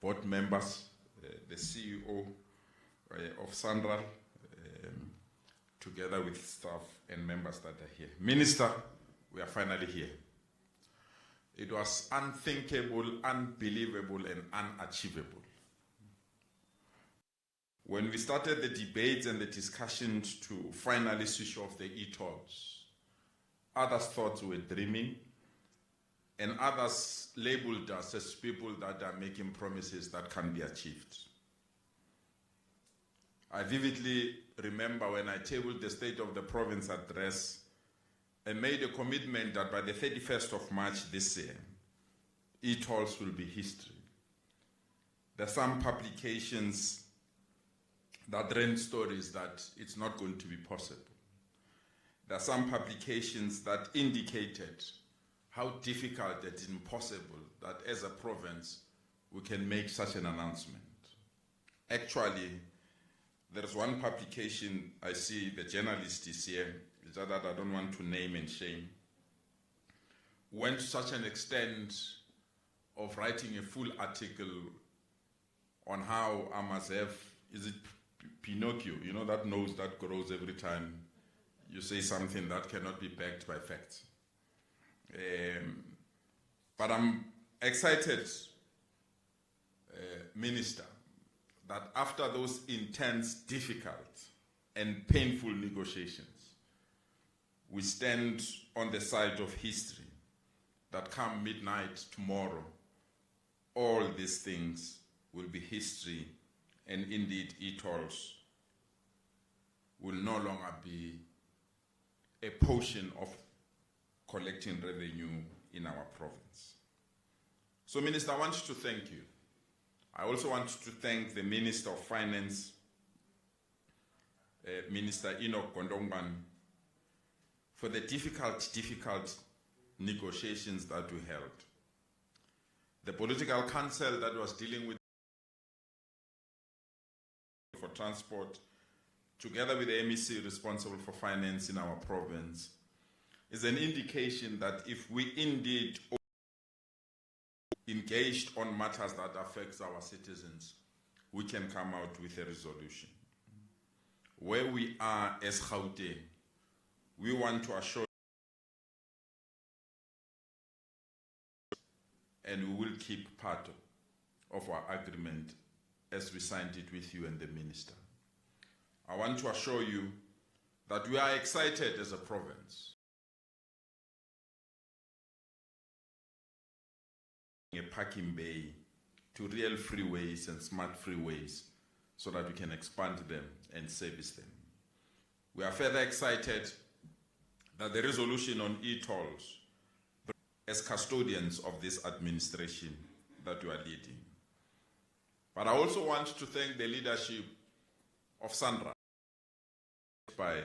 board members, the CEO of Sandral, together with staff and members that are here. Minister, we are finally here. It was unthinkable, unbelievable, and unachievable. When we started the debates and the discussions to finally switch off the e-tolls, others thought we were dreaming, and others labeled us as people that are making promises that can be achieved. I vividly remember when I tabled the State of the Province address and made a commitment that by the 31st of March this year, e-tolls will be history. There are some publications that ran stories that it's not going to be possible. There are some publications that indicated how difficult and impossible that as a province we can make such an announcement. Actually, there's one publication, I see the journalist is here, that I don't want to name and shame, went to such an extent of writing a full article on how I must have, is it Pinocchio, you know, that nose that grows every time you say something that cannot be backed by facts. But I'm excited, Minister, that after those intense, difficult, and painful negotiations, we stand on the side of history, that come midnight tomorrow, all these things will be history, and indeed e-tolls will no longer be a portion of collecting revenue in our province. So, Minister, I want to thank you. I also want to thank the Minister of Finance, Minister Enoch Gondongwan, for the difficult negotiations that we held. The political council that was dealing with for transport, together with the MEC responsible for finance in our province, is an indication that if we indeed engaged on matters that affects our citizens, we can come out with a resolution. Where we are as Gauteng, we want to assure and we will keep part of our agreement as we signed it with you and the minister. I want to assure you that we are excited as a province. A parking bay to real freeways and smart freeways so that we can expand them and service them. We are further excited that the resolution on e-tolls, as custodians of this administration that you are leading. But I also want to thank the leadership of Sandra by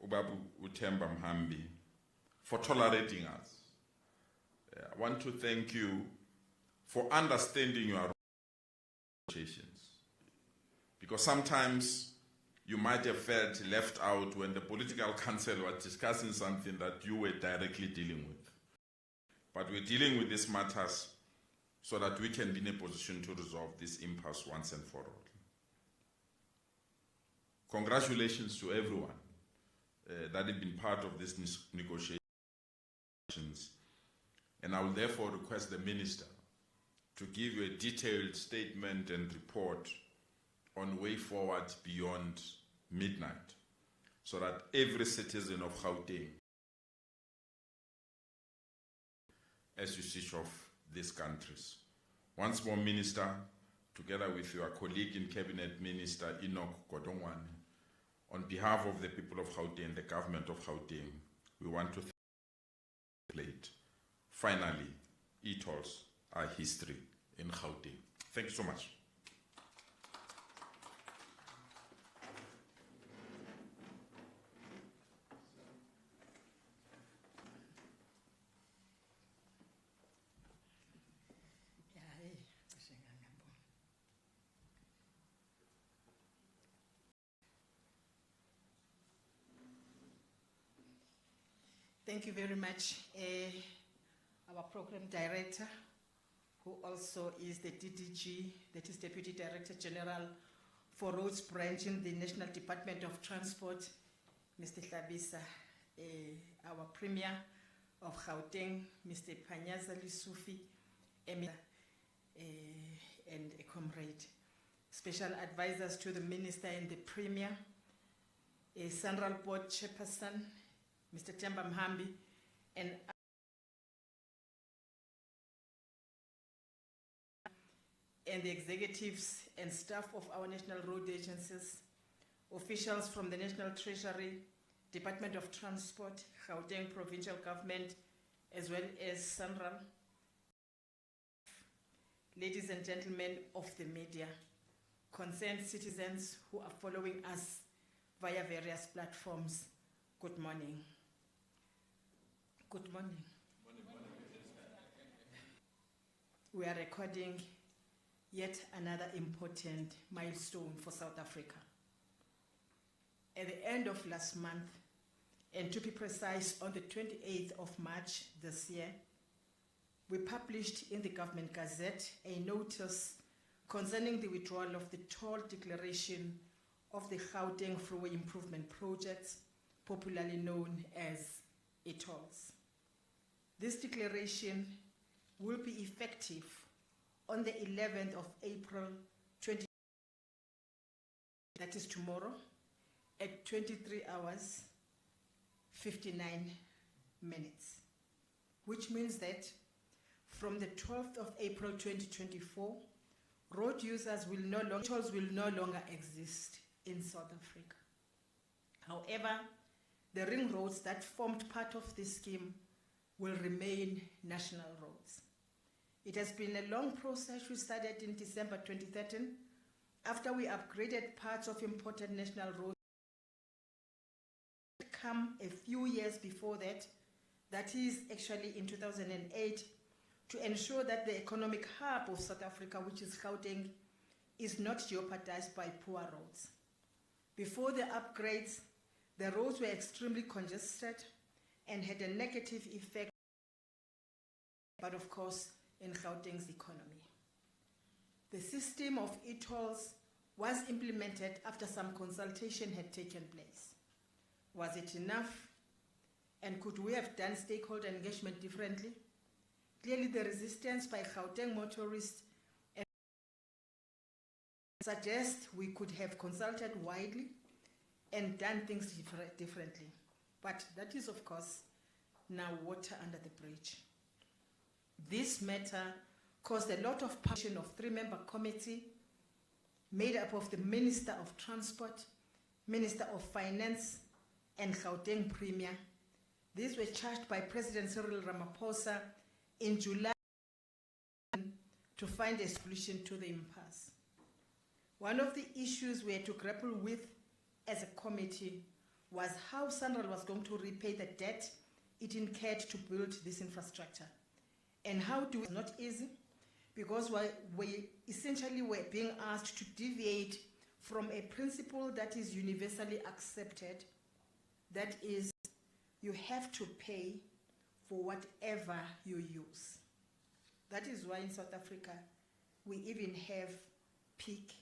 Ubabu Utemba Mhambi for tolerating us. I want to thank you for understanding your negotiations. Because sometimes you might have felt left out when the political council was discussing something that you were directly dealing with. But we're dealing with these matters so that we can be in a position to resolve this impasse once and for all. Congratulations to everyone that has been part of these negotiations. And I will therefore request the minister to give you a detailed statement and report on way forward beyond midnight, so that every citizen of Gauteng, as you switch off these countries. Once more, Minister, together with your colleague in Cabinet, Minister Enoch Gondongwan, on behalf of the people of Gauteng, the government of Gauteng, we want to thank you. Finally, e-tolls are history in Gauteng. Thank you so much. Thank you very much, our program director, who also is the DDG, that is Deputy Director General for Roads Branch in the National Department of Transport, Mr. Hlabisa, our Premier of Gauteng, Mr. Panyaza Lisufi, and a comrade. Special advisors to the Minister and the Premier, a Central Board Chairperson, Mr. Temba Mhambi, and the executives and staff of our national road agencies, officials from the National Treasury, Department of Transport, Gauteng Provincial Government, as well as Central, ladies and gentlemen of the media, concerned citizens who are following us via various platforms, good morning. Good morning. We are recording yet another important milestone for South Africa. At the end of last month, and to be precise, on the 28th of March this year, we published in the Government Gazette a notice concerning the withdrawal of the toll declaration of the Gauteng Freeway Improvement Project, popularly known as e-tolls. This declaration will be effective on the 11th of April 2020, that is tomorrow, at 23 hours, 59 minutes, which means that from the 12th of April 2024, road users tolls will no longer exist in South Africa. However, the ring roads that formed part of this scheme will remain national roads. It has been a long process. We started in December 2013 after we upgraded parts of important national roads. Come a few years before that is actually in 2008, to ensure that the economic hub of South Africa, which is Gauteng, is not jeopardized by poor roads. Before the upgrades, the roads were extremely congested and had a negative effect, but of course, in Gauteng's economy. The system of e-tolls was implemented after some consultation had taken place. Was it enough? And could we have done stakeholder engagement differently? Clearly, the resistance by Gauteng motorists suggests we could have consulted widely and done things differently. But that is, of course, now water under the bridge. This matter caused a lot of passion of three-member committee made up of the Minister of Transport, Minister of Finance, and Gauteng Premier. These were charged by President Cyril Ramaphosa in July to find a solution to the impasse. One of the issues we had to grapple with as a committee was how Central was going to repay the debt it incurred to build this infrastructure. And how do it? Not easy, because we essentially were being asked to deviate from a principle that is universally accepted, that is, you have to pay for whatever you use. That is why in South Africa, we even have peak